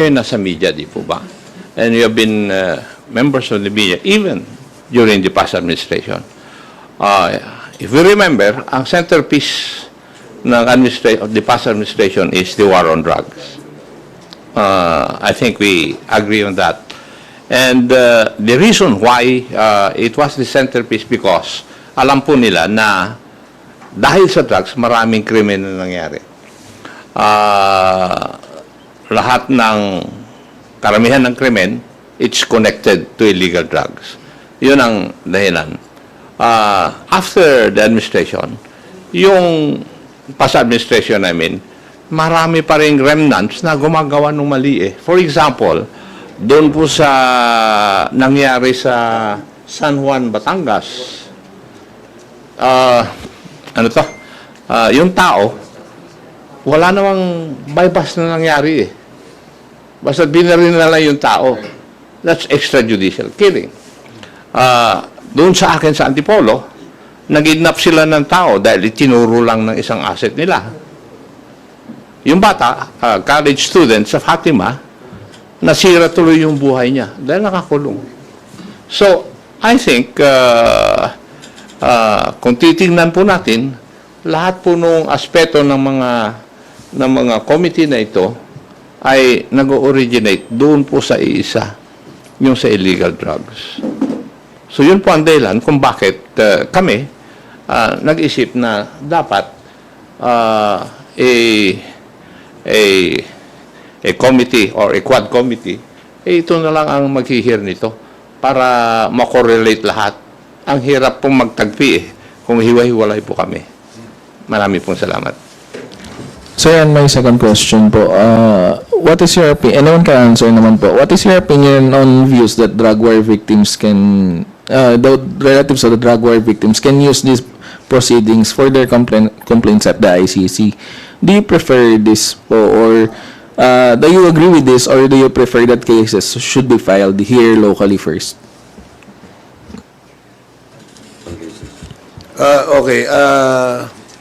nasa media, di po ba? And you have been members of the media, even during the past administration. If we remember, ang centerpiece ng the past administration is the war on drugs. I think we agree on that. And the reason why it was the centerpiece because alam po nila na dahil sa drugs, maraming krimen na nangyari. Lahat ng karamihan ng krimen, it's connected to illegal drugs. Yun ang dahilan. After the administration, yung past administration namin, marami pa rin remnants na gumagawa ng mali eh. For example, doon po sa nangyari sa San Juan, Batangas, yung tao, wala namang bypass na nangyari eh. Basta binaril na lang yung tao. That's extrajudicial killing. Doon sa akin sa Antipolo, nag-kidnap sila ng tao dahil itinuro lang ng isang asset nila. Yung bata, college student sa Fatima, nasira tuloy yung buhay niya dahil nakakulong. So, I think, kung titingnan po natin, lahat po nung aspeto ng mga committee na ito ay nag-originate doon po sa iisa, yung sa illegal drugs. So yun po ang dahilan kung bakit kami nag-isip na dapat a committee or a quad committee, ito na lang ang mag-hear nito para makorelate lahat. Ang hirap pong magtagpi eh kung hiwa-hiwalay po kami. Marami pong salamat. Sir, and my second question po, what is your opinion, anyone can answer naman po, what is your opinion on views that drug war victims can, the relatives of the drug war victims can use these proceedings for their complaints at the ICC? Do you prefer this po, or do you agree with this, or do you prefer that cases should be filed here locally first? Okay,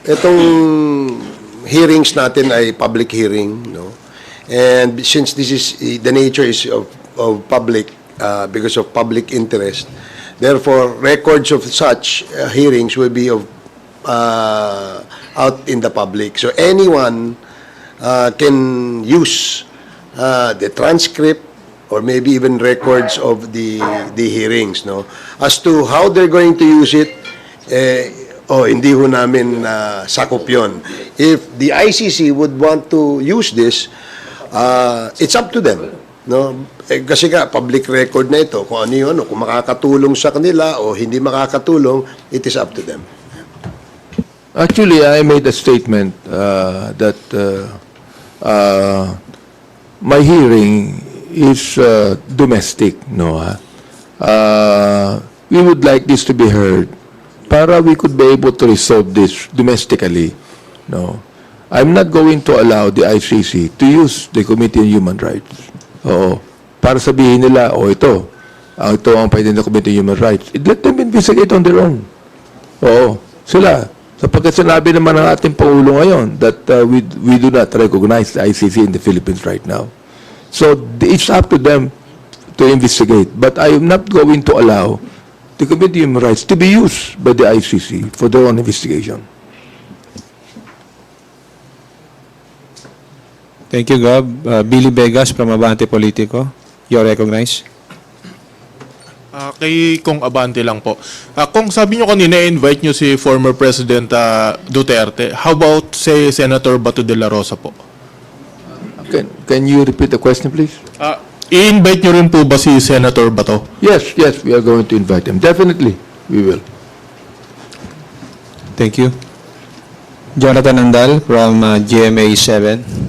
itong hearings natin ay public hearing, no? And since this is the nature is of public because of public interest, therefore records of such hearings will be of out in the public. So anyone can use the transcript or maybe even records of the hearings, no? As to how they're going to use it, hindi ho namin sakop yun. If the ICC would want to use this, it's up to them, no? Kasi nga public record na ito, kung ano yun, kung makakatulong sa kanila o hindi makakatulong, it is up to them. Actually, I made a statement that my hearing is domestic, no? We would like this to be heard para we could be able to resolve this domestically, no? I'm not going to allow the ICC to use the Committee on Human Rights. Oo. Para sabihin nila, ito ang pwede na Committee on Human Rights. Let them investigate on their own. Oo. Sila. Sapagkat sinabi naman ng ating Pangulo ngayon that we do not recognize the ICC in the Philippines right now. So, it's up to them to investigate. But I am not going to allow the Committee on Human Rights to be used by the ICC for their own investigation. Thank you, Gov. Billy Vegas from Abante Politico. You're recognized. Kay Kong Abante lang po. Kung sabi nyo kanina, invite nyo si former President Duterte. How about, say, Senator Bato de la Rosa po? Can you repeat the question, please? I-invite nyo rin po ba si Senator Bato? Yes, we are going to invite him. Definitely, we will. Thank you. Jonathan Andal from GMA 7.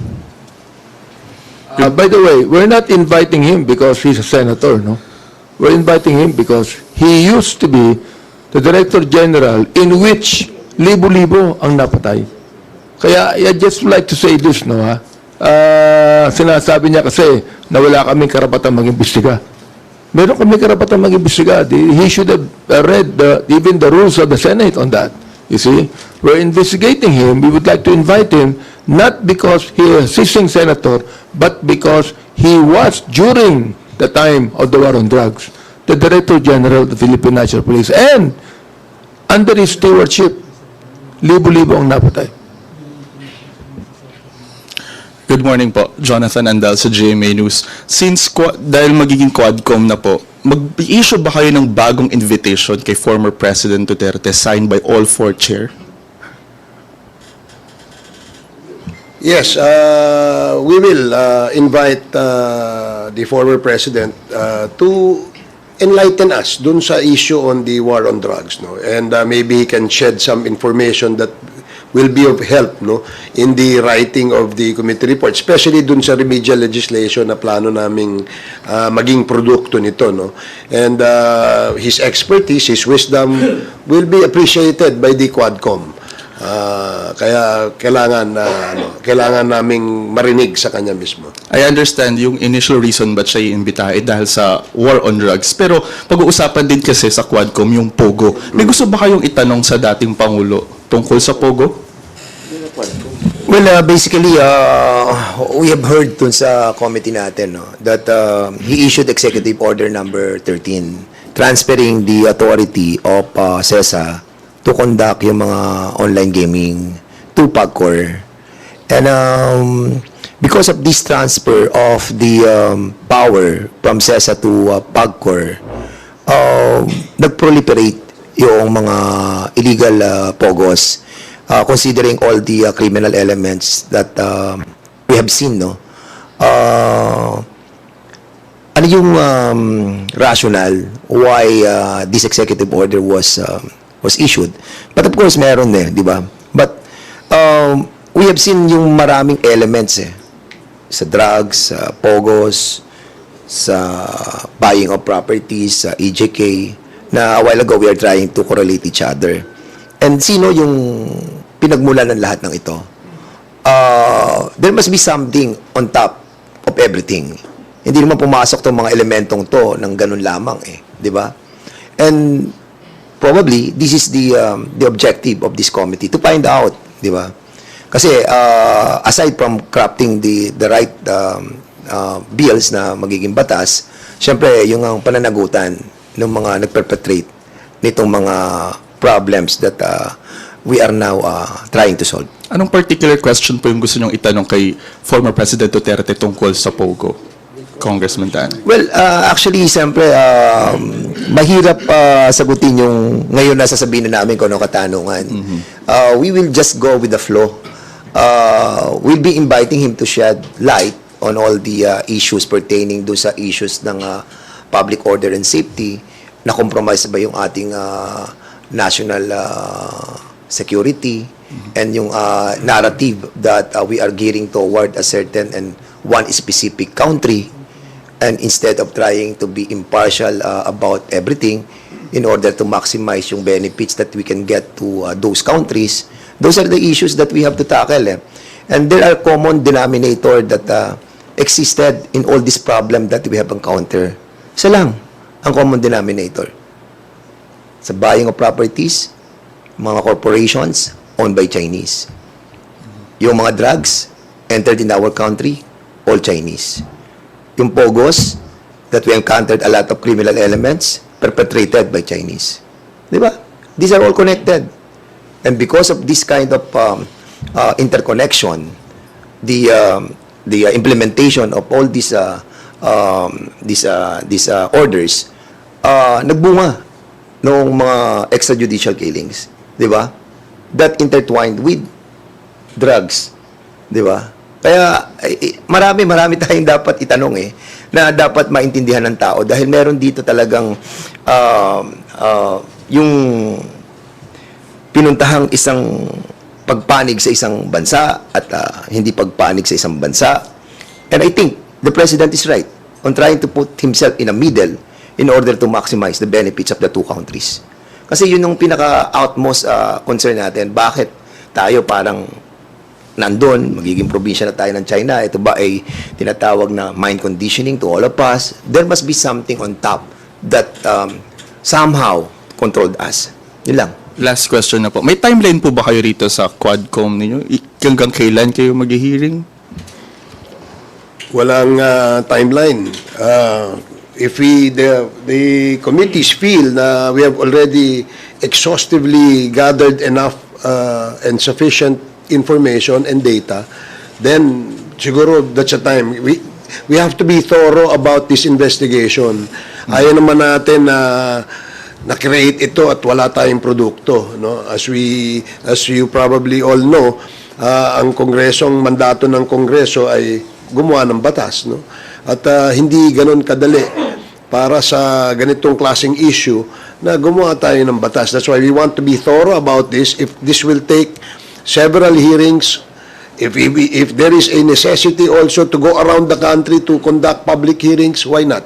By the way, we're not inviting him because he's a senator, no? We're inviting him because he used to be the Director General in which libo-libo ang napatay. Kaya I just would like to say this, no, ha? Sinasabi niya kasi na wala kaming karapatan mag-imbestiga. Meron kaming karapatan mag-imbestiga. He should have read even the rules of the Senate on that. You see, we're investigating him. We would like to invite him not because he is a sitting senator, but because he was, during the time of the war on drugs, the Director General of the Philippine National Police, and under his stewardship, libo-libo ang napatay. Good morning po, Jonathan Andal sa GMA News. Since dahil magiging Quadcom na po, mag-issue ba kayo ng bagong invitation kay former President Duterte signed by all four chair? Yes, we will invite the former president to enlighten us dun sa issue on the war on drugs, no? And maybe he can shed some information that will be of help, no, in the writing of the committee report, especially dun sa remedial legislation na plano naming maging produkto nito, no. And his expertise, his wisdom will be appreciated by the Quadcom. Kaya kailangan naming marinig sa kanya mismo. I understand yung initial reason ba't siya iimbita dahil sa war on drugs. Pero pag-uusapan din kasi sa Quadcom yung POGO. May gusto ba kayong itanong sa dating Pangulo tungkol sa POGO? Well, basically, we have heard dun sa committee natin, no, that he issued Executive Order number 13 transferring the authority of CESA to conduct yung mga online gaming to PAGCOR. And because of this transfer of the power from CESA to PAGCOR, nag-proliferate yung mga illegal POGOs, considering all the criminal elements that we have seen, no? Ano yung rationale why this executive order was issued? But of course, meron di ba? But we have seen yung maraming elements sa drugs, sa POGOs, sa buying of properties, sa EJK, na a while ago we are trying to correlate each other. And sino yung pinagmulan ng lahat ng ito? There must be something on top of everything. Hindi naman pumasok tong mga elementong to ng ganun lamang di ba? And probably this is the objective of this committee to find out, di ba? Kasi aside from crafting the right bills na magiging batas, syempre yung ang pananagutan ng mga nagperpetrate nitong mga problems that we are now trying to solve. Anong particular question po yung gusto nyong itanong kay former President Duterte tungkol sa POGO, Congressman Dan? Well, actually, siyempre, mahirap sagutin yung ngayon na sasabihin na namin kung anong katanungan. We will just go with the flow. We'll be inviting him to shed light on all the issues pertaining do sa issues ng public order and safety, na compromise ba yung ating national security, and yung narrative that we are gearing toward a certain and one specific country, and instead of trying to be impartial about everything in order to maximize yung benefits that we can get to those countries, those are the issues that we have to tackle. And there are common denominator that existed in all this problem that we have encountered. Isa lang ang common denominator. Sa buying of properties, mga corporations owned by Chinese. Yung mga drugs entered in our country, all Chinese. Yung POGOs, that we encountered a lot of criminal elements perpetrated by Chinese. Di ba? These are all connected. And because of this kind of interconnection, the implementation of all these orders, nagbunga noong mga extrajudicial killings. Di ba? That intertwined with drugs. Di ba? Kaya marami tayong dapat itanong na dapat maintindihan ng tao dahil meron dito talagang yung pinuntahang isang pagpanig sa isang bansa at hindi pagpanig sa isang bansa. And I think the President is right on trying to put himself in a middle in order to maximize the benefits of the two countries. Kasi yun yung pinaka-outmost concern natin. Bakit tayo parang nandun, magiging probinsya na tayo ng China, ito ba ay tinatawag na mind conditioning to all of us? There must be something on top that somehow controlled us. Yun lang. Last question na po. May timeline po ba kayo rito sa Quadcom ninyo? Hanggang kailan kayo mag-hearing? walang timeline. If the committees feel na we have already exhaustively gathered enough and sufficient information and data, then siguro that's a time. We have to be thorough about this investigation. Ayaw naman natin na-create ito at wala tayong produkto, no? As you probably all know, ang Kongresong mandato ng Kongreso ay gumawa ng batas, no? At hindi ganoon kadali para sa ganitong klaseng issue na gumawa tayo ng batas. That's why we want to be thorough about this. If this will take several hearings, if there is a necessity also to go around the country to conduct public hearings, why not?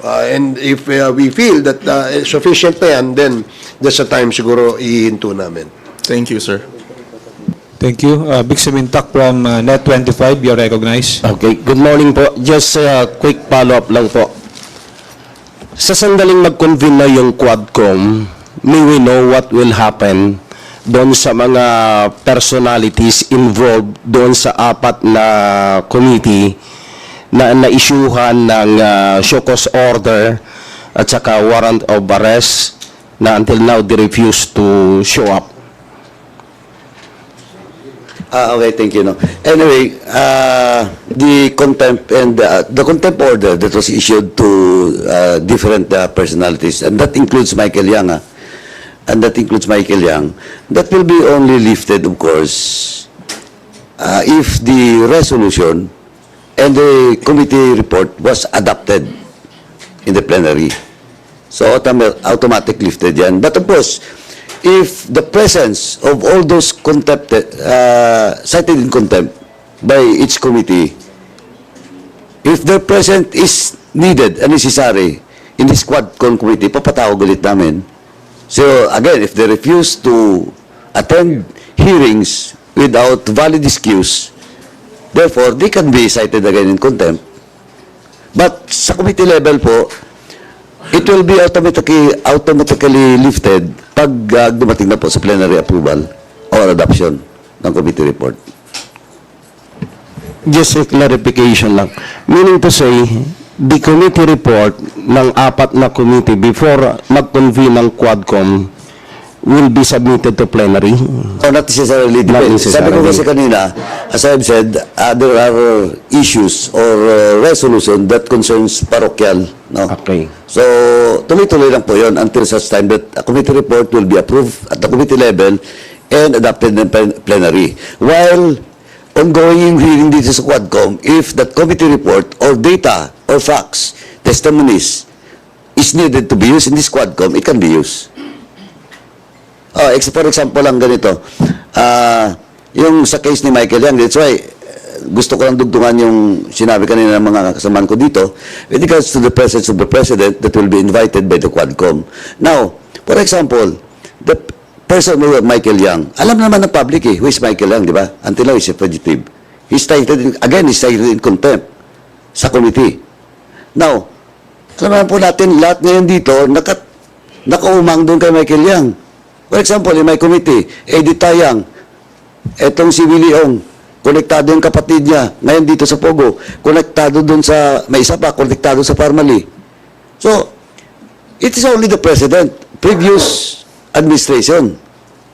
And if we feel that sufficient na yan, then that's a time siguro ihinto namin. Thank you, sir. Thank you. Big Simintak from Net25, you're recognized. Okay, good morning po. Just a quick follow-up lang po. Sa sandaling mag-convene na yung Quadcom, may we know what will happen doon sa mga personalities involved doon sa 4 na committee na na-issuehan ng show cause order at saka warrant of arrest na until now they refuse to show up. Okay, thank you. No. Anyway, the contempt and the contempt order that was issued to different personalities, and that includes Michael Yang, that will be only lifted, of course, if the resolution and the committee report was adopted in the plenary. So automatic lifted yan. But of course, if the presence of all those cited in contempt by each committee, if their presence is needed and necessary in this Quadcom committee, papatawag ulit namin. So again, if they refuse to attend hearings without valid excuse, therefore, they can be cited again in contempt. But sa committee level po, it will be automatically lifted pag dumating na po sa plenary approval or adoption ng committee report. Just a clarification lang. Meaning to say, the committee report ng 4 na committee before mag-convene ng Quadcom will be submitted to plenary? So not necessarily. Not Sabi ko necessarily. kasi kanina, as I've said, there are issues or resolution that concerns parochial. No? Okay. So, tuloy-tuloy lang po yun until such time that a committee report will be approved at the committee level and adopted in plenary. While ongoing hearing dito sa Quadcom, if that committee report or data or facts, testimonies is needed to be used in this Quadcom, it can be used. For example lang ganito, yung sa case ni Michael Yang, that's why gusto ko lang dugtungan yung sinabi kanina ng mga kasamaan ko dito with regards to the presence of the President that will be invited by the Quadcom. Now, for example, the person who Michael Yang, alam naman ng public who is Michael Yang, di ba? Until now, he's a fugitive. He's cited in contempt sa committee. Now, alam naman po natin, lahat ngayon dito, nakaumang doon kay Michael Yang. For example, in my committee, Edith Tayang, etong si Willie Ong, konektado yung kapatid niya, ngayon dito sa Pogo, konektado doon sa, may isa pa, konektado sa Parmali. So, it is only the President, previous administration,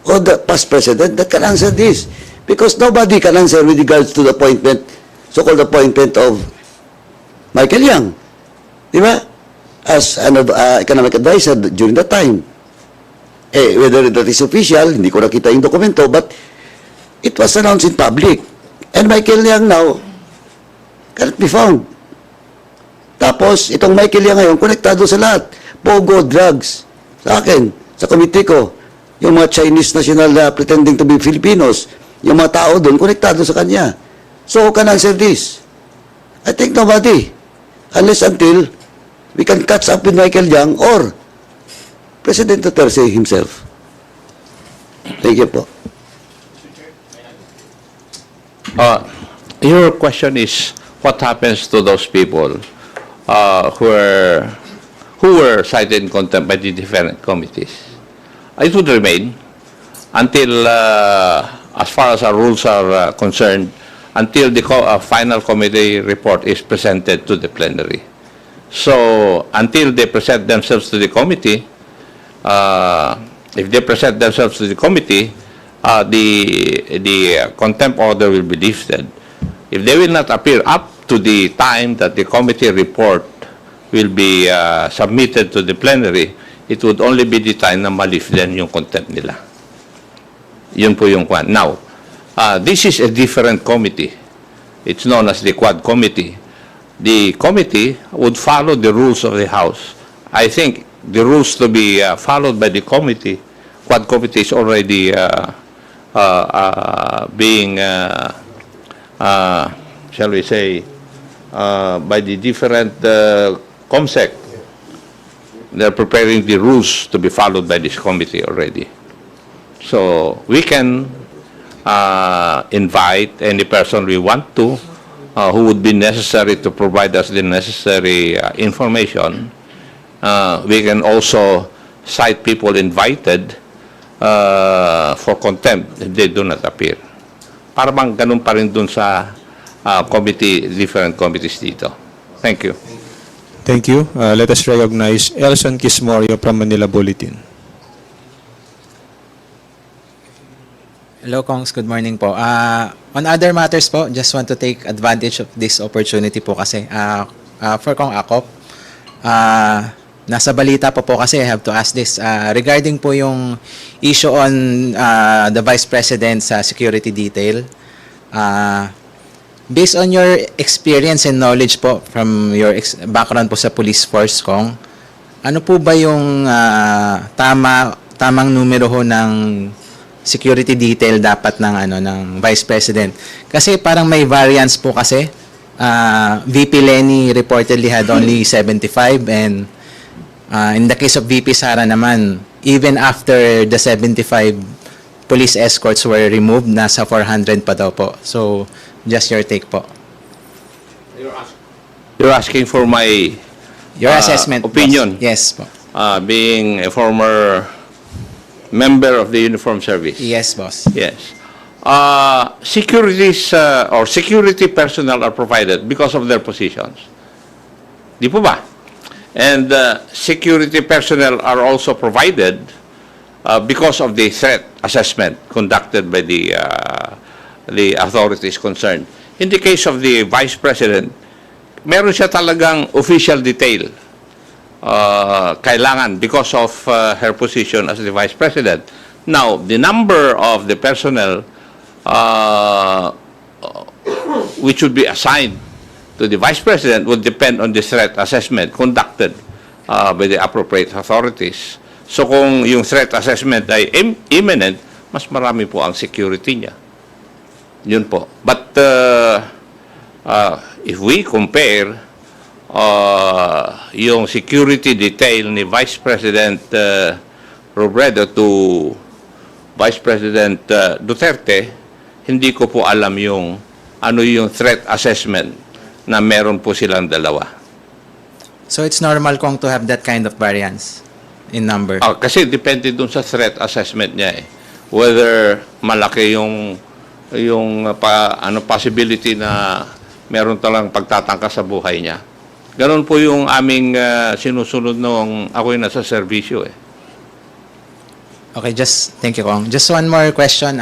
or the past President that can answer this. Because nobody can answer with regards to the appointment, so-called appointment of Michael Yang. Di ba? As an economic advisor during that time. Whether that is official, hindi ko nakita yung dokumento, but it was announced in public. And Michael Yang now cannot be found. Tapos, itong Michael Yang ngayon, konektado sa lahat. Pogo, drugs, sa akin, sa committee ko. Yung mga Chinese national pretending to be Filipinos, yung mga tao doon, konektado sa kanya. So, who can answer this? I think nobody. Unless until we can catch up with Michael Yang or President Duterte himself. Thank you po. Your question is, what happens to those people who were cited in contempt by the different committees? It would remain until, as far as our rules are concerned, until the final committee report is presented to the plenary. So, until they present themselves to the committee, if they present themselves to the committee, the contempt order will be lifted. If they will not appear up to the time that the committee report will be submitted to the plenary, it would only be the time na ma-lift din yung contempt nila. Yun po yung kwan. Now, this is a different committee. It's known as the Quad Committee. The committee would follow the rules of the House. I think the rules to be followed by the committee, Quad Committee is already being, shall we say, by the different COMSEC. They're preparing the rules to be followed by this committee already. So we can invite any person we want to, who would be necessary to provide us the necessary information. We can also cite people invited for contempt if they do not appear. Para bang ganun pa rin dun sa committee, different committees dito. Thank you. Thank you. Let us recognize Elson Kismorio from Manila Bulletin. Hello, Kongs. Good morning po. On other matters po, just want to take advantage of this opportunity po kasi for Kong Akop, nasa balita po kasi I have to ask this. Regarding po yung issue on the Vice President sa security detail, based on your experience and knowledge po from your background po sa police force, Kong, ano po ba yung tamang numero ho ng security detail dapat ng Vice President? Kasi parang may variance po kasi. VP Lenny reportedly had only 75 and in the case of VP Sara naman, even after the 75 police escorts were removed, nasa 400 pa daw po. So, just your take po. You're asking for my Your assessment, opinion. boss. Yes po. Being a former member of the Uniform Service. Yes, boss. Yes. Securities or security personnel are provided because of their positions. Di po ba? And security personnel are also provided because of the threat assessment conducted by the authorities concerned. In the case of the Vice President, meron siya talagang official detail. Kailangan because of her position as the Vice President. Now, the number of the personnel which would be assigned to the Vice President would depend on the threat assessment conducted by the appropriate authorities. So kung yung threat assessment ay imminent, mas marami po ang security niya. Yun po. But if we compare yung security detail ni Vice President Robredo to Vice President Duterte, hindi ko po alam yung ano yung threat assessment na meron po silang dalawa. So it's normal kong to have that kind of variance in number? Kasi depende dun sa threat assessment niya eh. Whether malaki yung possibility na meron talang pagtatangka sa buhay niya. Ganon po yung aming sinusunod nung ako'y nasa serbisyo eh. Okay, thank you, Kong. Just one more question.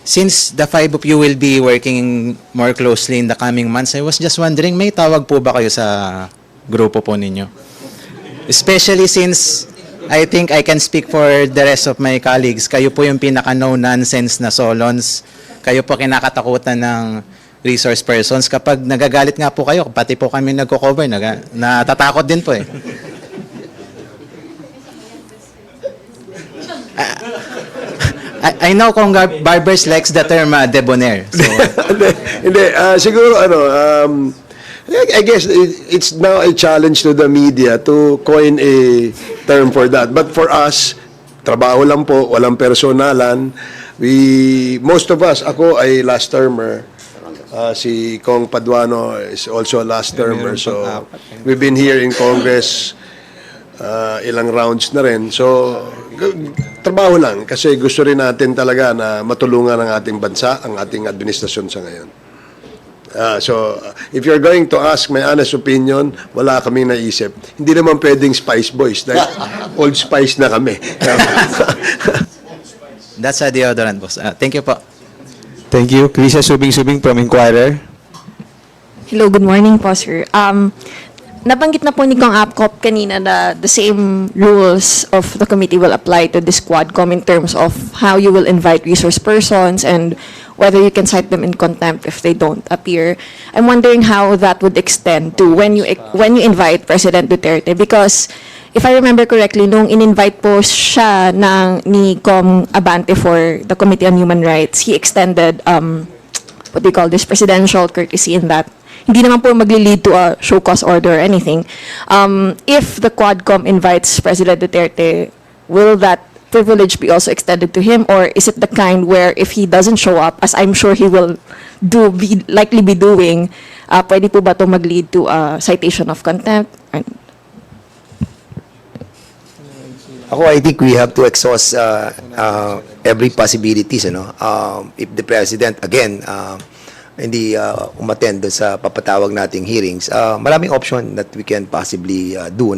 Since the five of you will be working more closely in the coming months, I was just wondering, may tawag po ba kayo sa grupo po ninyo? Especially since I think I can speak for the rest of my colleagues. Kayo po yung pinaka-no-nonsense na Solons. Kayo po kinakatakutan ng resource persons. Kapag nagagalit nga po kayo, pati po kami nagko-cover, natatakot din po eh. I know kung Barbers likes the term debonair. So. Hindi, siguro I guess it's now a challenge to the media to coin a term for that. But for us, trabaho lang po, walang personalan. Most of us, ako ay last termer. Si Kong Paduano is also a last termer. So we've been here in Congress ilang rounds na rin. So trabaho lang kasi gusto rin natin talaga na matulungan ang ating bansa, ang ating administrasyon sa ngayon. So, if you're going to ask my honest opinion, wala kaming naisip. Hindi naman pwedeng Spice Boys dahil Old Spice na kami. That's a deodorant, boss. Thank you po. Thank you. Krisa Subing-Subing from Inquirer. Hello, good morning po, sir. Nabanggit na po ni Kong Apcop kanina na the same rules of the committee will apply to this Quadcom in terms of how you will invite resource persons and whether you can cite them in contempt if they don't appear. I'm wondering how that would extend to when you invite President Duterte, because if I remember correctly, nung in-invite po siya ni Kong Abante for the Committee on Human Rights, he extended what do you call this, presidential courtesy in that hindi naman po magli-lead to a show cause order or anything. If the Quadcom invites President Duterte, will that privilege be also extended to him, or is it the kind where if he doesn't show up, as I'm sure he will likely be doing, pwede po ba ito mag-lead to a citation of contempt? I think we have to exhaust every possibilities, if the president again hindi umattend doon sa papatawag nating hearings, maraming option that we can possibly do,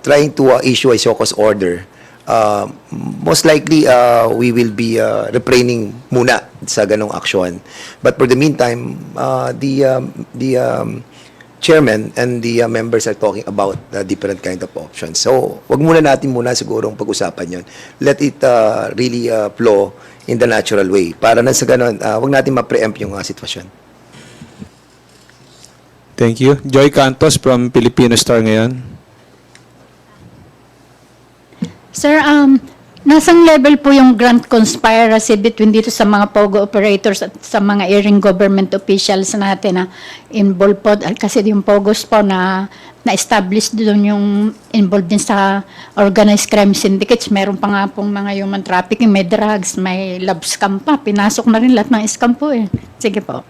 trying to issue a show cause order. Most likely we will be refraining muna sa ganong aksyon, but for the meantime the chairman and the members are talking about different kind of options. So wag muna natin sigurong pag-usapan yon. Let it really flow in the natural way. Para na sa ganun, wag natin ma-preempt yung sitwasyon. Thank you. Joy Cantos from Filipino Star ngayon. Sir, nasang level po yung grand conspiracy between dito sa mga POGO operators at sa mga airing government officials natin na involved po? Kasi yung POGOs po na-establish doon yung involved din sa organized crime syndicates. Meron pa nga pong mga human trafficking, may drugs, may love scam pa. Pinasok na rin lahat ng scam po eh. Sige po.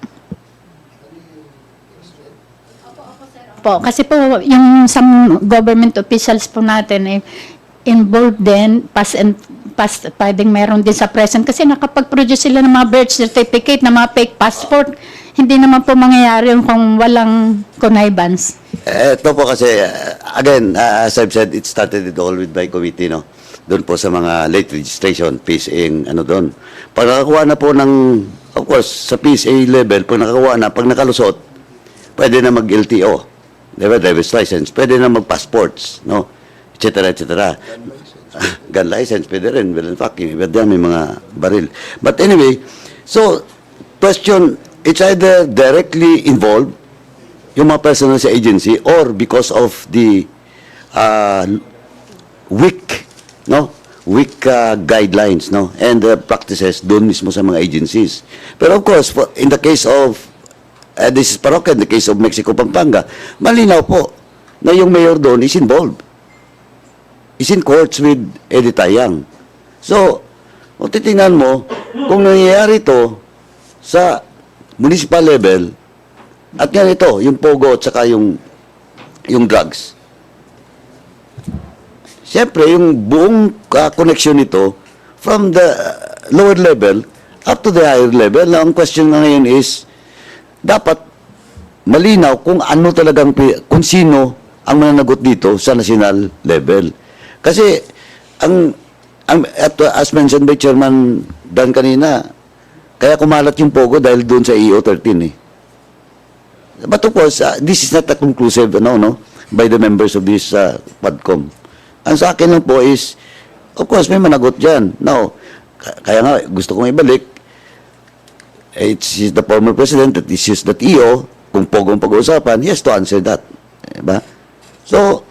Kasi po yung some government officials po natin involved din, past, pwedeng meron din sa present. Kasi nakapag-produce sila ng mga birth certificate, ng mga fake passport. Hindi naman po mangyayari yung kung walang connivance. Ito po kasi, again, as I've said, it started it all with my committee, doon po sa mga late registration, PSA, doon. Pag nakakuha na po ng, of course, sa PSA level, pag nakakuha na, pag nakalusot, pwede na mag-LTO, diba, driver's license, pwede na mag-passports, et cetera, et cetera. Gun license, pwede rin, pwede may mga baril. But anyway, so, question, it's either directly involved yung mga personal sa agency or because of the weak guidelines and practices doon mismo sa mga agencies. Pero of course, in the case of this is Parokya, in the case of Mexico, Pampanga, malinaw po na yung mayor doon is involved. Is in courts with Eddie Tayang. So, kung titingnan mo, kung nangyayari ito sa municipal level, at yan ito, yung POGO at saka yung drugs. Siyempre, yung buong connection nito from the lower level up to the higher level, na ang question na ngayon is, dapat malinaw kung ano talagang, kung sino ang mananagot dito sa national level. Kasi, as mentioned by Chairman Dan kanina, kaya kumalat yung POGO dahil doon sa EO 13 But of course, this is not a conclusive, by the members of this Quadcom. Ang sa akin lang po is, of course, may managot dyan. Now, kaya nga, gusto kong ibalik, it's the former president that issues that EO, kung POGO ang pag-uusapan, he has to answer that. Diba? So,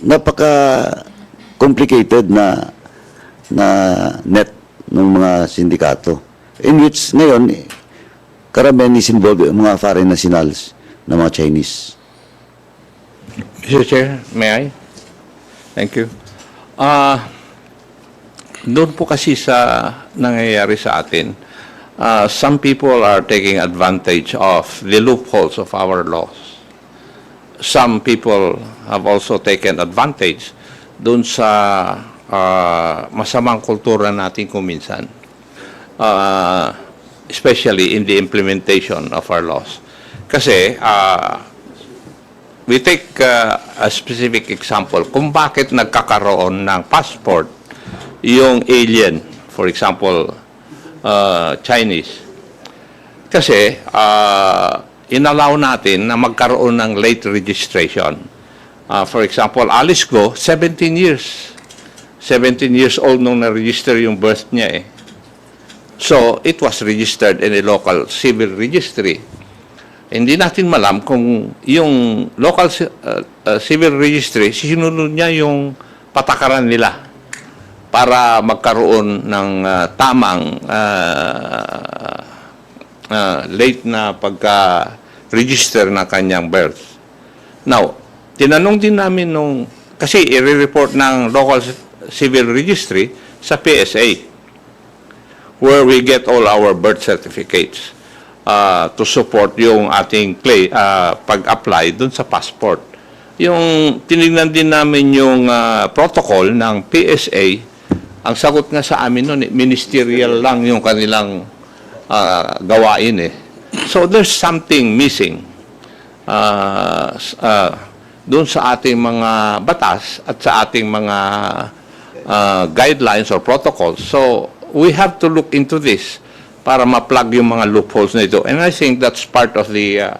napaka-complicated na net ng mga sindikato. In which, ngayon, karamihan is involved yung mga foreign nationals na mga Chinese. Mr. Chair, may I? Thank you. Doon po kasi sa nangyayari sa atin, some people are taking advantage of the loopholes of our laws. Some people have also taken advantage doon sa masamang kultura natin kung minsan, especially in the implementation of our laws. Kasi, we take a specific example kung bakit nagkakaroon ng passport yung alien, for example, Chinese. Kasi, inallow natin na magkaroon ng late registration. For example, Alice Go, 17 years. 17 years old nung na-register yung birth niya eh. So, it was registered in a local civil registry. Hindi natin malam kung yung local civil registry, sinunod niya yung patakaran nila para magkaroon ng tamang late na pagka-register ng kanyang birth. Now, tinanong din namin kasi i-report ng local civil registry sa PSA where we get all our birth certificates to support yung ating pag-apply dun sa passport. Yung tinignan din namin yung protocol ng PSA, ang sagot nga sa amin nun, ministerial lang yung kanilang gawain eh. So there's something missing dun sa ating mga batas at sa ating mga guidelines or protocols. So we have to look into this para ma-plug yung mga loopholes na ito. And I think that's part of the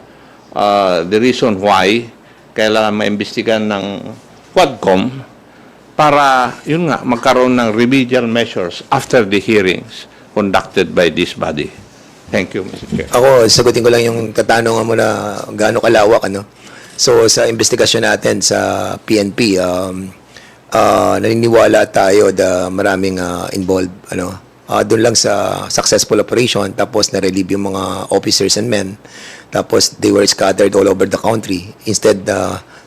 reason why kailangan maimbestigan ng Quadcom para, yun nga, magkaroon ng remedial measures after the hearings conducted by this body. Thank you, Mr. Chair. Ako, sagutin ko lang yung katanungan mo na gaano kalawak, ano? So, sa investigasyon natin sa PNP, naniniwala tayo na maraming involved, ano? Doon lang sa successful operation, tapos na-relieve yung mga officers and men, tapos they were scattered all over the country. Instead,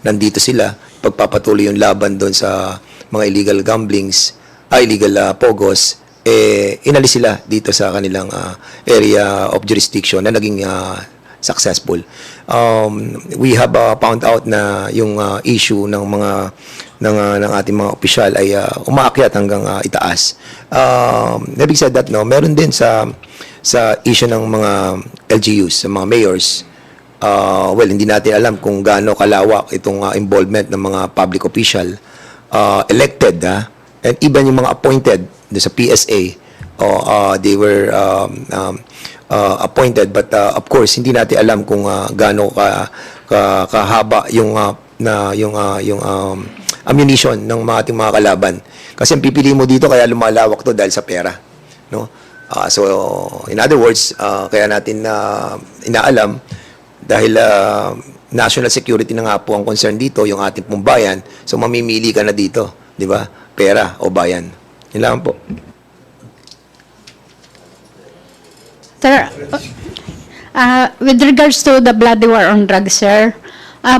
nandito sila, pagpapatuloy yung laban doon sa mga illegal gamblings, illegal pogos, inalis sila dito sa kanilang area of jurisdiction na naging successful. We have found out na yung issue ng mga ng ating mga opisyal ay umaakyat hanggang itaas. Having said that, no, meron din sa issue ng mga LGUs, sa mga mayors. Well, hindi natin alam kung gaano kalawak itong involvement ng mga public official elected, and even yung mga appointed sa PSA, they were appointed, but of course hindi natin alam kung gaano kahaba yung ammunition ng ating mga kalaban. Kasi ang pipili mo dito kaya lumalawak to dahil sa pera, no? So in other words, kaya natin inaalam dahil national security na nga po ang concern dito, yung ating pong bayan. So mamimili ka na dito, di ba? Pera o bayan. Yun lang po. Sir, with regards to the bloody war on drugs, sir,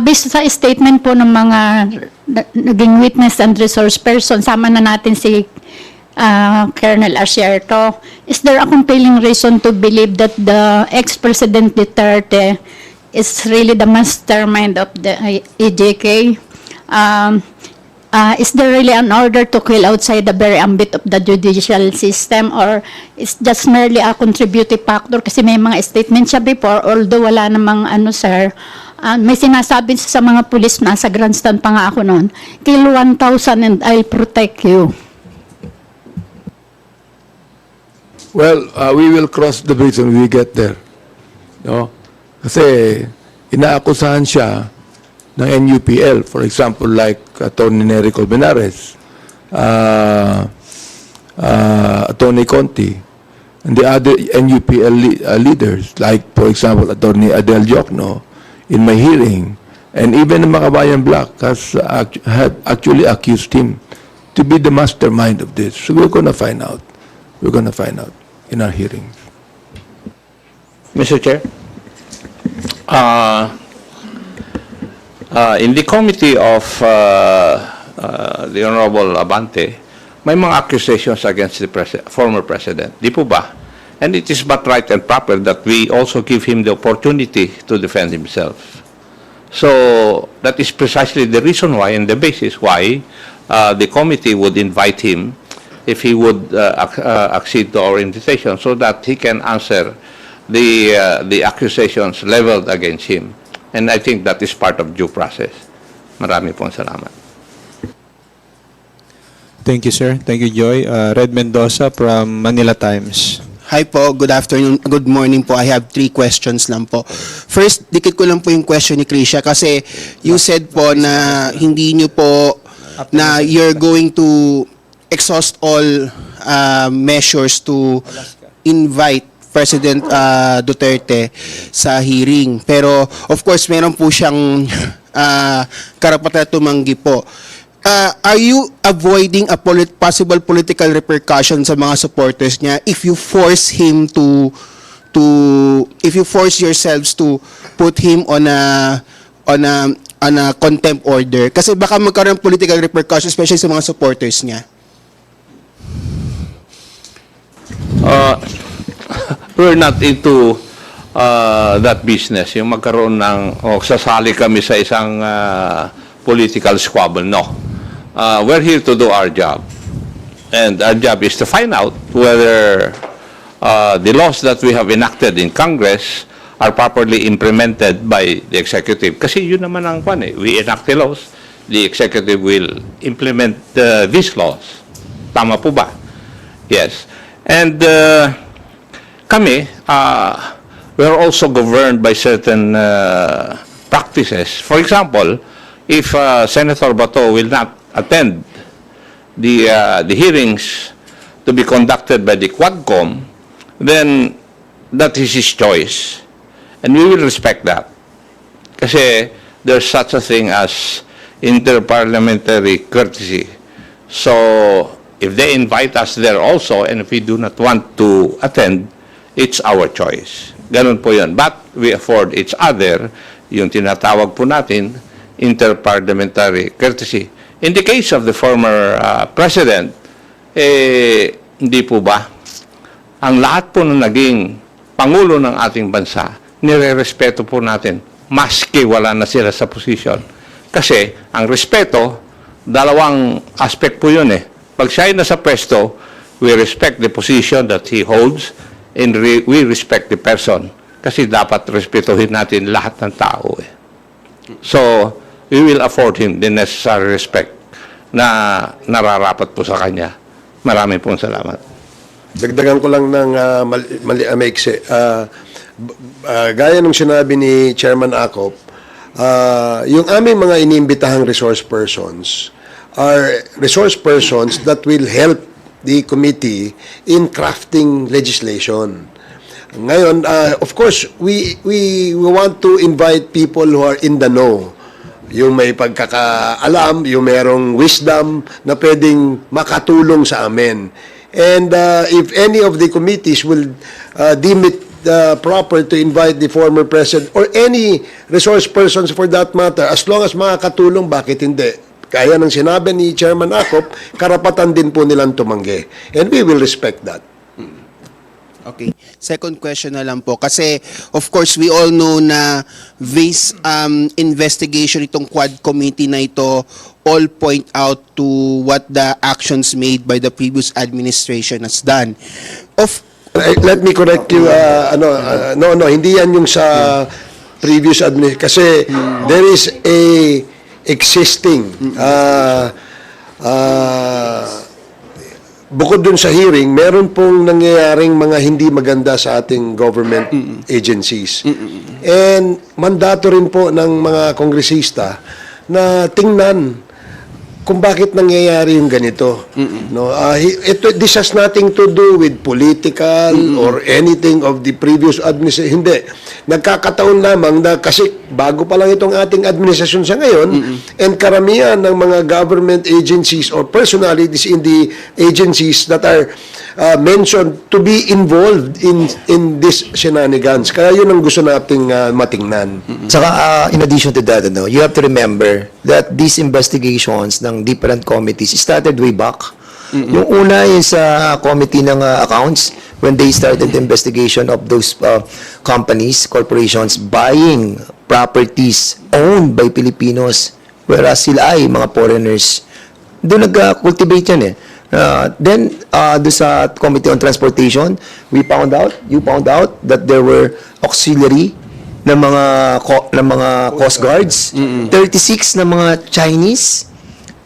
based sa statement po ng mga naging witness and resource person, sama na natin si Colonel Asierto, is there a compelling reason to believe that the ex-President Duterte is really the mastermind of the EJK? Is there really an order to kill outside the very ambit of the judicial system, or it's just merely a contributing factor? Kasi may mga statement siya before, although wala namang sir, may sinasabi sa mga pulis, nasa grandstand pa nga ako noon, kill 1,000 and I'll protect you. Well, we will cross the bridge when we get there. No? Kasi inaakusahan siya ng NUPL, for example, like Attorney Nery Colmenares, Attorney Conti, and the other NUPL leaders, like, for example, Attorney Adel Jokno, in my hearing, and even the Makabayan Black had actually accused him to be the mastermind of this. So we're going to find out. We're going to find out in our hearings. Mr. Chair, in the committee of the Honorable Abante, may mga accusations against the former president. Di po ba? And it is but right and proper that we also give him the opportunity to defend himself. So that is precisely the reason why and the basis why the committee would invite him if he would accede to our invitation so that he can answer the accusations leveled against him. And I think that is part of due process. Marami pong salamat. Thank you, sir. Thank you, Joy. Red Mendoza from Manila Times. Hi po, good afternoon, good morning po. I have 3 questions lang po. First, dikit ko lang po yung question ni Krisha kasi you said po na hindi nyo po, na you're going to exhaust all measures to invite President Duterte sa hearing. Pero of course, meron po siyang karapatan tumanggi po. Are you avoiding a possible political repercussion sa mga supporters niya if you force him if you force yourselves to put him on a contempt order? Kasi baka magkaroon ng political repercussion especially sa mga supporters niya. We're not into that business. Yung magkaroon ng, sasali kami sa isang political squabble. No. We're here to do our job. And our job is to find out whether the laws that we have enacted in Congress are properly implemented by the executive. Kasi yun naman ang kwan eh. We enact the laws, the executive will implement these laws. Tama po ba? Yes. And kami, we're also governed by certain practices. For example, if Senator Bato will not attend the hearings to be conducted by the Quadcom, then that is his choice. And we will respect that. Kasi there's such a thing as interparliamentary courtesy. So, if they invite us there also, and if we do not want to attend, it's our choice. Ganun po yun. But we afford each other yung tinatawag po natin interparliamentary courtesy. In the case of the former president, hindi po ba? Ang lahat po na naging pangulo ng ating bansa, nire-respeto po natin, maski wala na sila sa posisyon. Kasi ang respeto, dalawang aspect po yun eh. Pag siya ay nasa pwesto, we respect the position that he holds and we respect the person. Kasi dapat respetuhin natin lahat ng tao eh. So, we will afford him the necessary respect na nararapat po sa kanya. Maraming pong salamat. Dagdagan ko lang ng maiksi. Gaya nung sinabi ni Chairman Acop, yung aming mga iniimbitahang resource persons are resource persons that will help the committee in crafting legislation. Ngayon, of course, we want to invite people who are in the know. Yung may pagkakaalam, yung merong wisdom na pwedeng makatulong sa amin. And if any of the committees will deem it proper to invite the former president or any resource persons for that matter, as long as makakatulong, bakit hindi? Kaya ng sinabi ni Chairman Acop, karapatan din po nilang tumanggi. And we will respect that. Okay. Second question na lang po. Kasi, of course, we all know na this investigation itong Quad Committee na ito all point out to what the actions made by the previous administration has done. Let me correct you. No, hindi yan yung sa previous administration. Kasi there is a existing bukod dun sa hearing, meron pong nangyayaring mga hindi maganda sa ating government agencies. And mandato rin po ng mga kongresista na tingnan kung bakit nangyayari yung ganito. No, this has nothing to do with political or anything of the previous administration. Hindi. Nagkakataon lamang na kasi bago pa lang itong ating administrasyon sa ngayon and karamihan ng mga government agencies or personalities in the agencies that are mentioned to be involved in this shenanigans. Kaya yun ang gusto nating matingnan. Saka, in addition to that, you have to remember that these investigations ng different committees started way back. Yung una is sa committee ng accounts when they started the investigation of those companies, corporations buying properties owned by Filipinos whereas sila ay mga foreigners Doon nag-cultivate yan eh. Then, doon sa Committee on Transportation, you found out that there were auxiliary ng mga Coast Guards, 36 na mga Chinese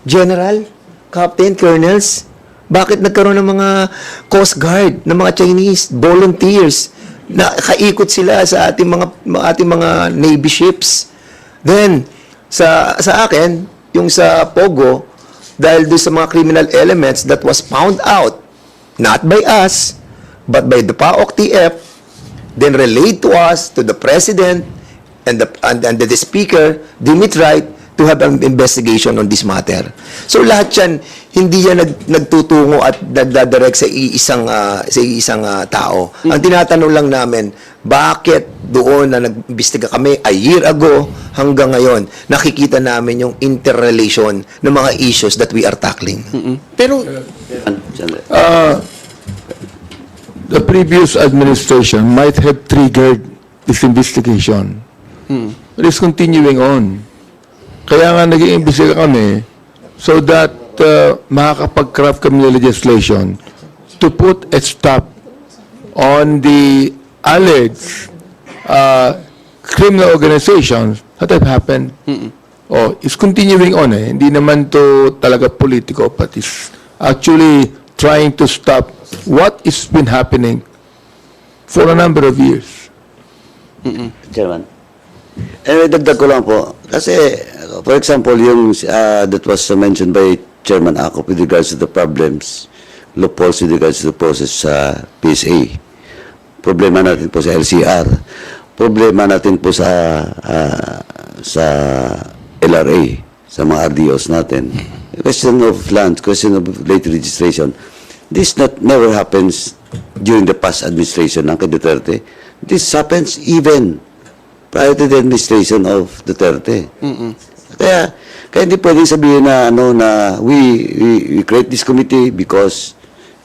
general, captain, colonels. Bakit nagkaroon ng mga Coast Guard, ng mga Chinese volunteers? Nakaikot sila sa ating mga Navy ships. Then, sa akin, yung sa Pogo, dahil doon sa mga criminal elements that was found out, not by us, but by the PAOK TF, then relayed to us, to the President, and the Speaker, deem it right to have an investigation on this matter. So lahat yan, hindi yan nagtutungo at nagdadirect sa isang tao. Ang tinatanong lang namin, bakit doon na nag-imbestiga kami a year ago hanggang ngayon, nakikita namin yung interrelation ng mga issues that we are tackling. Pero The previous administration might have triggered this investigation. But it's continuing on. Kaya nga nag-iimbestiga kami so that makakapag-craft kami ng legislation to put a stop on the alleged criminal organizations that have happened. Oh, it's continuing on eh. Hindi naman to talaga politiko, but it's actually trying to stop what has been happening for a number of years. Chairman. Dagdag ko lang po. Kasi, for example, yung that was mentioned by Chairman Akop with regards to the problems, loopholes with regards to the process sa PSA. Problema natin po sa LCR. Problema natin po sa LRA, sa mga RDOs natin. Question of land, question of late registration. This never happens during the past administration ng Duterte. This happens even prior to the administration of Duterte. Kaya hindi pwedeng sabihin na we create this committee because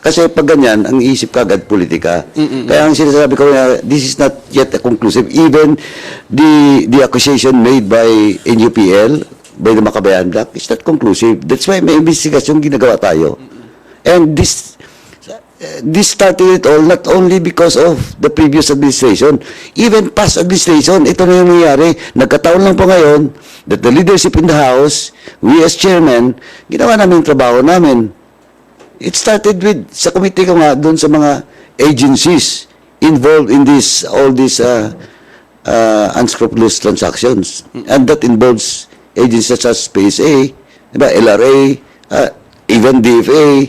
kasi pag ganyan, ang iisip kagad politika. Kaya ang sinasabi ko na this is not yet a conclusive. Even the accusation made by NUPL, by the Makabayan Black, is not conclusive. That's why may investigasyon ginagawa tayo. And this started it all not only because of the previous administration, even past administration, ito na yung nangyayari. Nagkataon lang po ngayon that the leadership in the House, we as chairman, ginawa namin yung trabaho namin. It started with, sa committee ko nga, doon sa mga agencies involved in all these unscrupulous transactions. And that involves agencies such as PSA, diba, LRA, even DFA,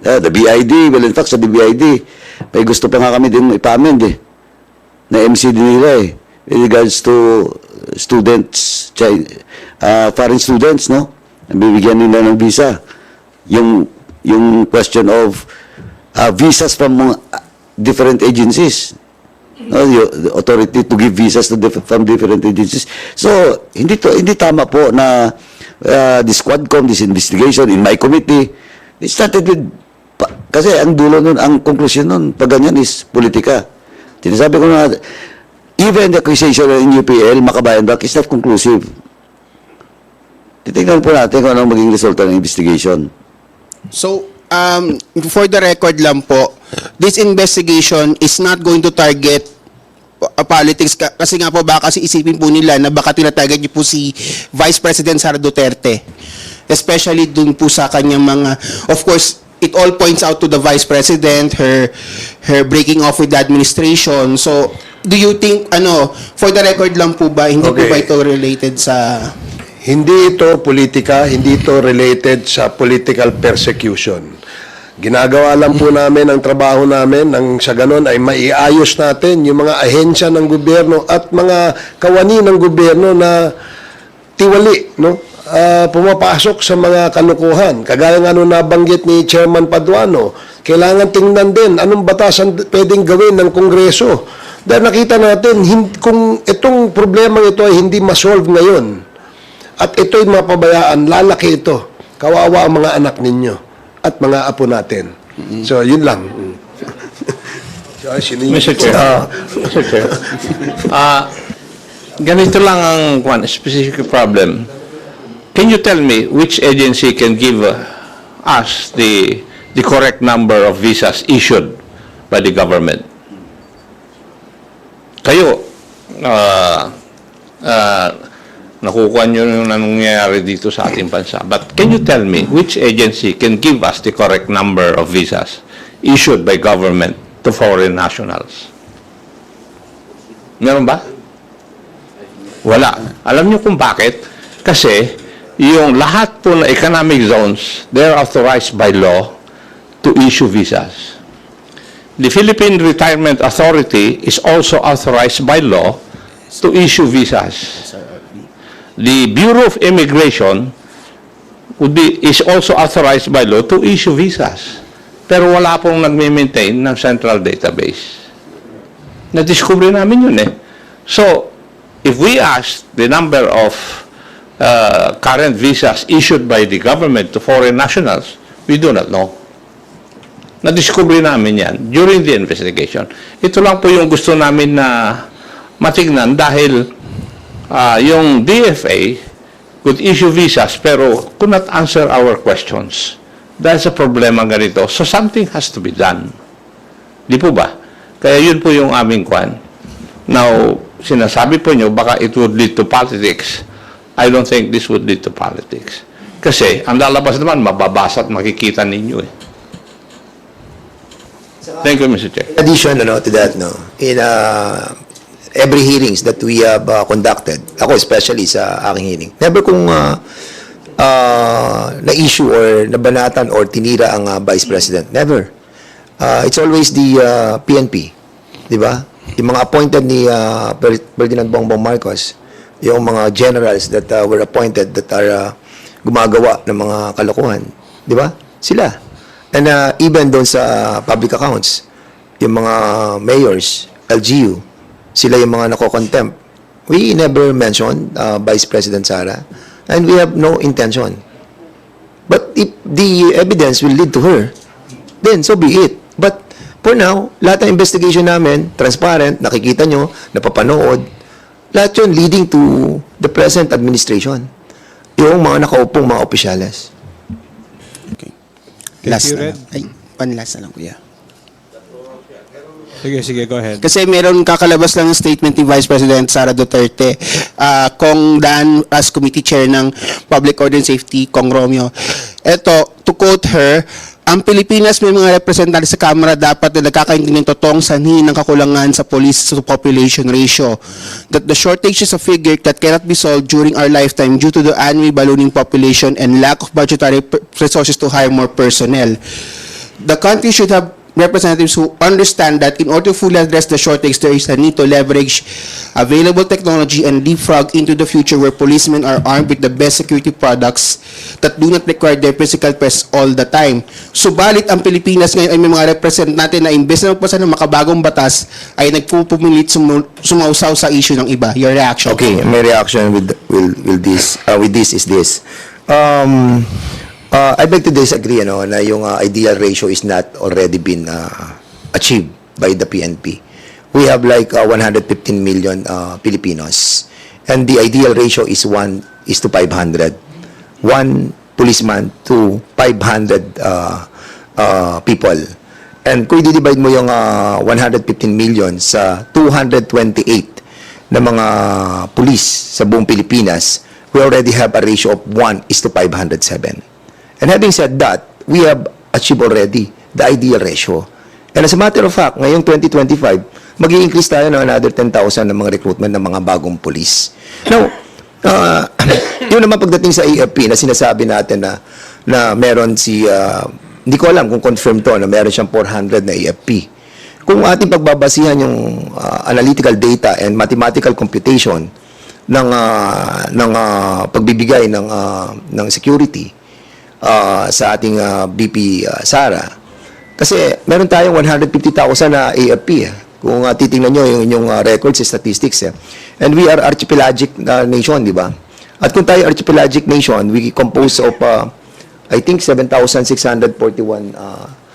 the BID. Well, in fact, sa BID, may gusto pa nga kami din ipamend na MC din nila with regards to students, foreign students, no? Bibigyan nila ng visa. Yung question of visas from different agencies. No, the authority to give visas to from different agencies. So, hindi tama po na this Quadcom, this investigation in my committee, it started with, kasi ang dulo nun, ang conclusion nun, pag ganyan is politika. Sinasabi ko na, even the accusation in UPL, Makabayan Black, is not conclusive. Titignan po natin kung anong maging resulta ng investigation. So, for the record lang po, this investigation is not going to target politics kasi nga po baka isipin po nila na baka tinatarget niyo po si Vice President Sara Duterte. Especially dun po sa kanyang mga, of course, it all points out to the Vice President, her breaking off with the administration. So, do you think, for the record lang po ba, hindi po ba ito related sa... Hindi ito politika, hindi ito related sa political persecution. Ginagawa lang po namin ang trabaho namin nang sa ganon ay maiayos natin yung mga ahensya ng gobyerno at mga kawani ng gobyerno na tiwali, no? Pumapasok sa mga kalukuhan. Kagaya nga nung nabanggit ni Chairman Paduano, kailangan tingnan din anong batasan pwedeng gawin ng Kongreso. Dahil nakita natin, kung itong problema ito ay hindi masolve ngayon, at ito'y mapabayaan, lalaki ito. Kawawa ang mga anak ninyo at mga apo natin. So, yun lang. Mr. Chair. Ganito lang ang specific problem. Can you tell me which agency can give us the correct number of visas issued by the government. Kayo, nakukuha nyo yung nangyayari dito sa ating bansa. But can you tell me which agency can give us the correct number of visas issued by government to foreign nationals? Meron ba? Wala. Alam nyo kung bakit? Kasi yung lahat po na economic zones, they're authorized by law to issue visas. The Philippine Retirement Authority is also authorized by law to issue visas. The Bureau of Immigration is also authorized by law to issue visas. Pero wala pong nagme-maintain ng central database. Na-discover namin yun eh. So, if we ask the number of current visas issued by the government to foreign nationals, we do not know. Na-discover namin yan during the investigation. Ito lang po yung gusto namin na matignan dahil yung DFA could issue visas pero could not answer our questions. Dahil sa problema ganito, so something has to be done. Di po ba? Kaya yun po yung aming kwan. Now, sinasabi po nyo, baka it would lead to politics. I don't think this would lead to politics. Kasi, ang lalabas naman, mababasa at makikita ninyo eh. Thank you, Mr. Chair. In addition to that, in every hearings that we have conducted, ako especially sa aking hearing, never kong na-issue or nabanatan or tinira ang Vice President. Never. It's always the PNP. Di ba? Yung mga appointed ni Ferdinand Bongbong Marcos, yung mga generals that were appointed that are gumagawa ng mga kalokohan. Di ba? Sila. And even doon sa public accounts, yung mga mayors, LGU, sila yung mga nako-contempt. We never mentioned Vice President Sara, and we have no intention. But if the evidence will lead to her, then so be it. But for now, lahat ng investigation namin, transparent, nakikita nyo, napapanood, lahat yun leading to the present administration. Yung mga nakaupong mga opisyales. Last na lang. Ay, one last na lang, kuya. Sige, go ahead. Kasi meron kakalabas lang ng statement ni Vice President Sara Duterte, Kong Dan as Committee Chair ng Public Order and Safety, Kong Romeo. Ito, to quote her, ang Pilipinas may mga representante sa Kamara dapat na nagkakaintindihan ng totoong sanhi ng kakulangan sa police to population ratio. That the shortage is a figure that cannot be solved during our lifetime due to the annually ballooning population and lack of budgetary resources to hire more personnel. The country should have representatives who understand that in order to fully address the shortage, there is a need to leverage available technology and leapfrog into the future where policemen are armed with the best security products that do not require their physical presence all the time. Subalit, ang Pilipinas ngayon ay may mga representante na imbes na magpasa ng makabagong batas, ay nagpupumilit sumausaw sa issue ng iba. Your reaction? Okay, my reaction with this is this. I beg to disagree na yung ideal ratio is not already been achieved by the PNP. We have like 115 million Filipinos, and the ideal ratio is 1:500. 1 policeman to 500 people. And kung i-divide mo yung 115 million sa 228 na mga police sa buong Pilipinas, we already have a ratio of 1:507. And having said that, we have achieved already the ideal ratio. And as a matter of fact, ngayong 2025, mag-i-increase tayo ng another 10,000 ng mga recruitment ng mga bagong police. Now, yun naman pagdating sa AFP na sinasabi natin na meron hindi ko alam kung confirm to, na meron siyang 400 na AFP. Kung ating pagbabasihan yung analytical data and mathematical computation ng pagbibigay ng security, sa ating BP Sara. Kasi meron tayong 150,000 na AFP. Kung titingnan nyo yung records, statistics. And we are archipelagic nation, di ba? At kung tayo archipelagic nation, we compose of, I think, 7,641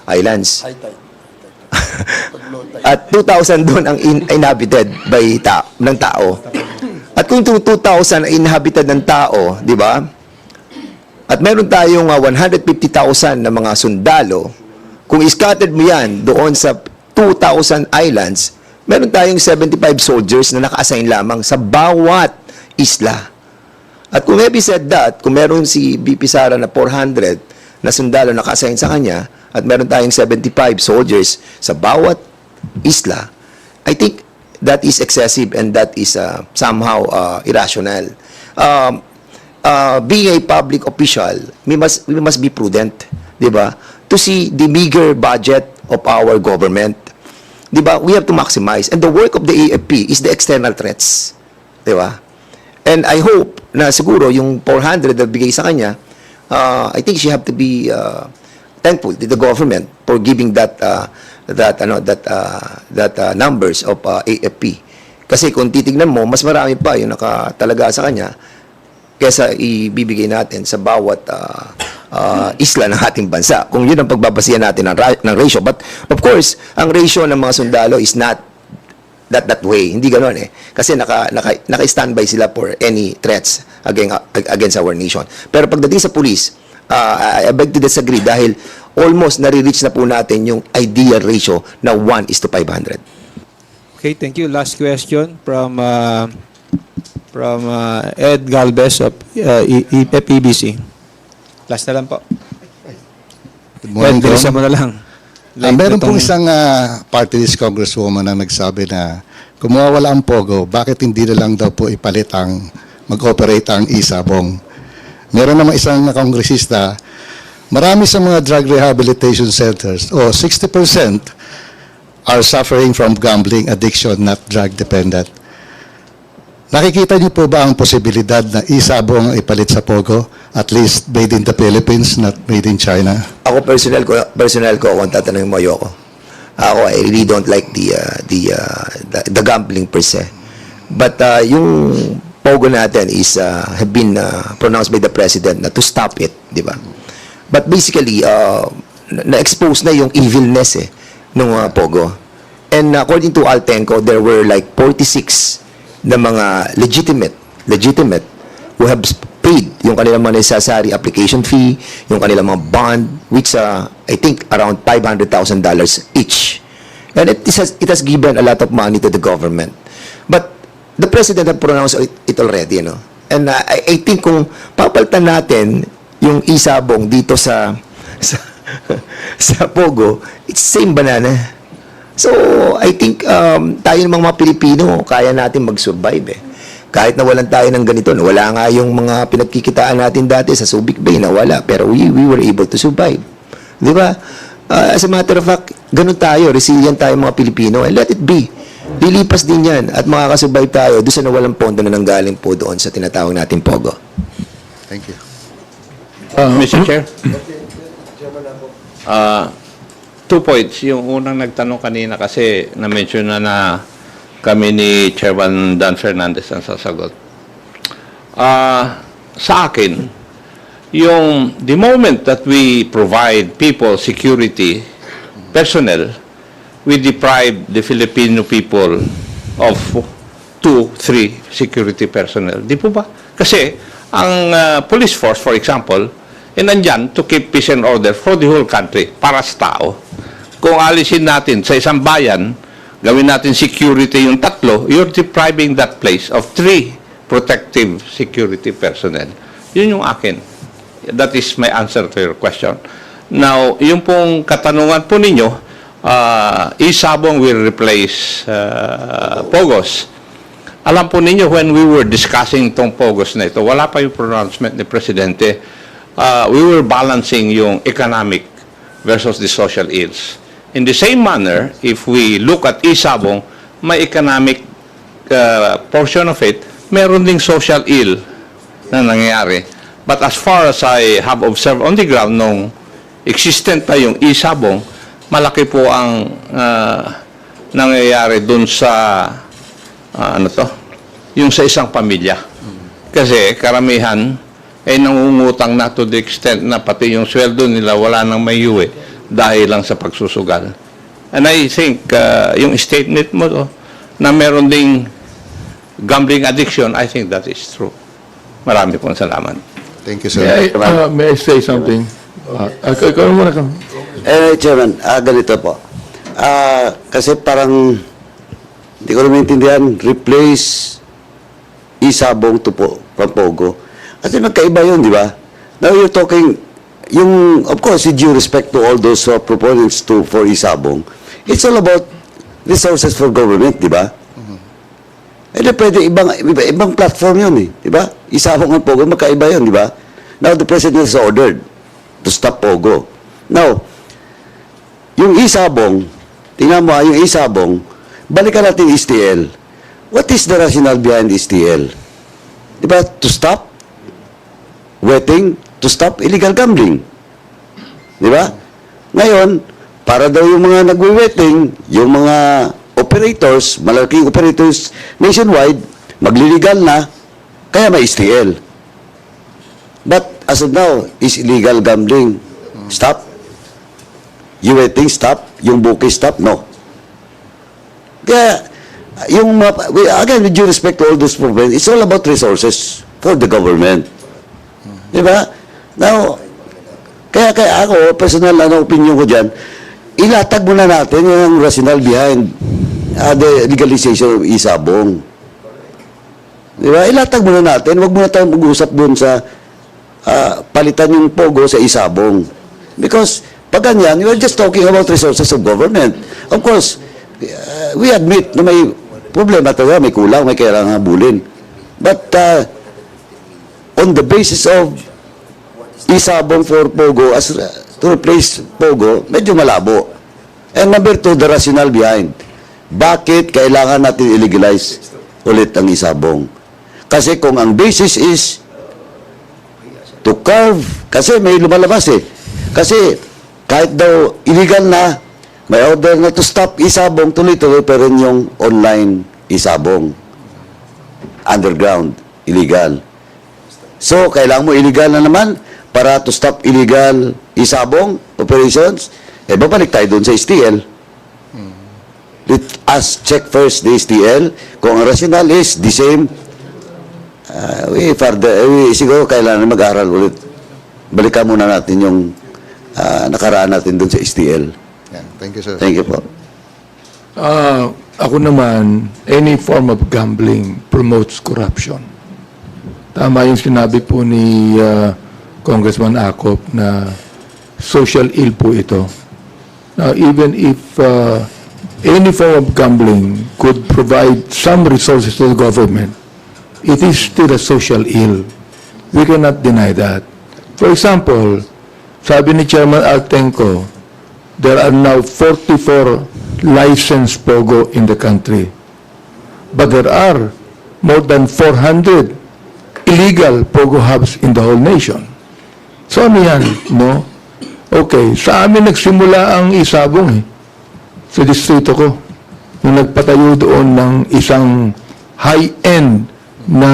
islands. At 2,000 doon ang inhabited ng tao. At kung 2,000 inhabited ng tao, di ba? at meron tayong 150,000 na mga sundalo, kung scattered mo yan doon sa 2,000 islands, meron tayong 75 soldiers na naka-assign lamang sa bawat isla. At kung having said that, kung meron si BP Sara na 400 na sundalo naka-assign sa kanya, at meron tayong 75 soldiers sa bawat isla, I think that is excessive and that is somehow irrational. Being a public official, we must be prudent, di ba? To see the meager budget of our government, di ba? We have to maximize. And the work of the AFP is the external threats, di ba? And I hope na siguro yung 400 na bigay sa kanya, I think she have to be thankful to the government for giving that numbers of AFP. Kasi kung titignan mo, mas marami pa yung nakatalaga sa kanya kesa ibibigay natin sa bawat isla ng ating bansa. Kung yun ang pagbabasihan natin ng ratio. But of course, ang ratio ng mga sundalo is not that way. Hindi ganoon eh. Kasi naka-standby sila for any threats against our nation. Pero pagdating sa police, I beg to disagree dahil almost nare-reach na po natin yung ideal ratio na 1:500. Okay, thank you. Last question from Ed Galvez of PBC. Last na lang po. Good morning, Ed, bilisan mo na lang. Meron pong isang party list congresswoman na nagsabi na kung mawawala ang POGO, bakit hindi na lang daw po ipalit mag-operate ang isabong? Meron naman isang kongresista, marami sa mga drug rehabilitation centers, 60% are suffering from gambling addiction, not drug dependent. Nakikita niyo po ba ang posibilidad na isabong ipalit sa POGO? At least made in the Philippines, not made in China? Ako personal ko kung tatanungin mo ayoko. Ako, I really don't like the gambling per se. But yung POGO natin is have been pronounced by the President na to stop it, di ba? But basically, na-expose na yung evilness ng POGO. And according to Altenco, there were like 46 na mga legitimate who have paid yung kanilang mga necessary application fee, yung kanilang mga bond, which I think around $500,000 each. And it has given a lot of money to the government. But the President have pronounced it already, no? And I think kung papalitan natin yung isabong dito sa POGO, it's same banana. So, I think tayo namang mga Pilipino, kaya natin mag-survive Kahit nawalan tayo ng ganito, wala nga yung mga pinagkikitaan natin dati sa Subic Bay, nawala. Pero we were able to survive. Di ba? As a matter of fact, ganun tayo, resilient tayo mga Pilipino, and let it be. Lilipas din yan at makakasurvive tayo doon sa nawalang pondo na nanggaling po doon sa tinatawag natin POGO. Thank you. Mr. Chair? 2 points. Yung unang nagtanong kanina kasi na-mention na kami ni Chairman Dan Fernandez ang sasagot. Sa akin, the moment that we provide people security, personnel, we deprive the Filipino people of 2-3 security personnel. Di po ba? Kasi ang police force, for example, nandyan to keep peace and order for the whole country, para sa tao. Kung alisin natin sa isang bayan, gawin natin security yung 3, you're depriving that place of 3 protective security personnel. Yun yung akin. That is my answer to your question. Now, yung pong katanungan po ninyo, isabong will replace POGOs. Alam po ninyo, when we were discussing tong POGOs na ito, wala pa yung pronouncement ni Presidente, we were balancing yung economic versus the social ills. In the same manner, if we look at isabong, may economic portion of it, meron ding social ill na nangyayari. But as far as I have observed on the ground, nung existent pa yung isabong, malaki po ang nangyayari dun sa yung sa isang pamilya. Kasi karamihan ay nangungutang na to the extent na pati yung sweldo nila wala nang may uwi dahil lang sa pagsusugal. And I think yung statement mo na meron ding gambling addiction, I think that is true. Marami pong salamat. Thank you, sir. May I say something? Ikaw muna ka. Chairman, ganito po. Kasi parang, hindi ko naman maintindihan, replace isabong to from Pogo. Kasi magkaiba yun, di ba? Now you're talking, of course, with due respect to all those proponents for isabong, it's all about resources for government, di ba? Pwede ibang platform yun eh, di ba? Isabong ang Pogo, magkaiba yun, di ba? Now the President has ordered to stop Pogo. Now, yung isabong, tingnan mo yung isabong, balikan natin STL. What is the rationale behind STL? Di ba? To stop wetting, to stop illegal gambling. Di ba? Ngayon, para daw yung mga nagwe-wetting, yung mga operators, malaking operators nationwide, magliligal na, kaya may STL. But as of now, is illegal gambling stop? Yung wetting stop? Yung bookie stop? No. Kaya, again, with due respect to all those problems, it's all about resources for the government. Di ba? Now, kaya ako, personal opinion ko dyan, ilatag muna natin yung rationale behind the legalization of isabong. Di ba? Ilatag muna natin. Huwag muna tayong mag-usap doon sa palitan yung Pogo sa isabong. Because, pag ganyan, you are just talking about resources of government. Of course, we admit na may problema talaga, may kulang, may kailangan habulin. But, on the basis of isabong for Pogo, to replace Pogo, medyo malabo. And number two, the rationale behind. Bakit kailangan natin illegalize ulit ang isabong? Kasi kung ang basis is to curve, kasi may lumalabas eh. Kasi kahit daw illegal na, may order na to stop isabong, tuloy-tuloy pa rin yung online isabong. Underground, illegal. So, kailangan mo illegal na naman para to stop illegal isabong operations. Babalik tayo doon sa STL. Let us check first the STL. Kung ang rationale is the same, siguro kailangan mag-aral ulit. Balikan muna natin yung nakaraan natin doon sa STL. Yeah, thank you, sir. Thank you po. Ako naman, any form of gambling promotes corruption. Tama yung sinabi po ni Congressman Acop na social ill po ito. Now, even if any form of gambling could provide some resources to the government, it is still a social ill. We cannot deny that. For example, sabi ni Chairman Artenco, there are now 44 licensed Pogo in the country. But there are more than 400 illegal Pogo hubs in the whole nation. So ano yan, no? Okay, sa amin nagsimula ang isabong eh. Sa distrito ko. Nung nagpatayo doon ng isang high-end na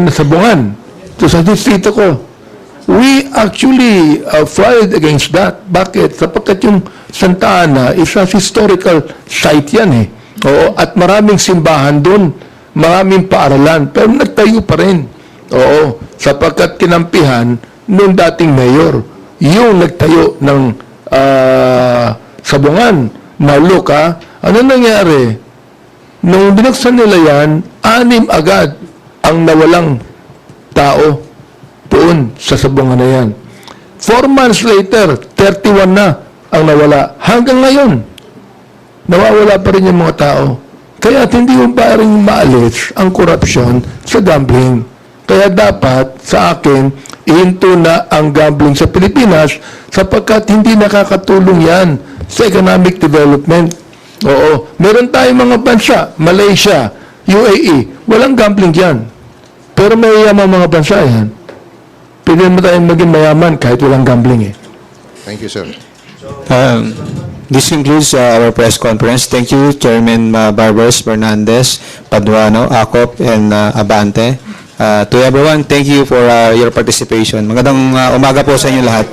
sabungan. So sa distrito ko, we actually filed against that. Bakit? Sapagkat yung Santa Ana is a historical site yan eh. Oo, at maraming simbahan doon, maraming paaralan, pero nagtayo pa rin. Oo, sapagkat kinampihan nung dating mayor, yung nagtayo ng sabungan. Now look ano nangyari? Nung binuksan nila yan, 6 agad ang nawalang tao doon sa sabungan na yan. 4 months later, 31 na ang nawala. Hanggang ngayon, nawawala pa rin yung mga tao. Kaya hindi mo pa rin maalis ang korupsyon sa gambling. Kaya dapat, sa akin, ihinto na ang gambling sa Pilipinas sapagkat hindi nakakatulong yan sa economic development. Oo. Meron tayong mga bansa, Malaysia, UAE, walang gambling dyan. Pero may yaman mga bansa yan. Pwede mo tayong maging mayaman kahit walang gambling eh. Thank you, sir. This concludes our press conference. Thank you, Chairman Barbers, Fernandez, Paduano, Acop, and Abante. To everyone, thank you for your participation. Magandang umaga po sa inyo lahat.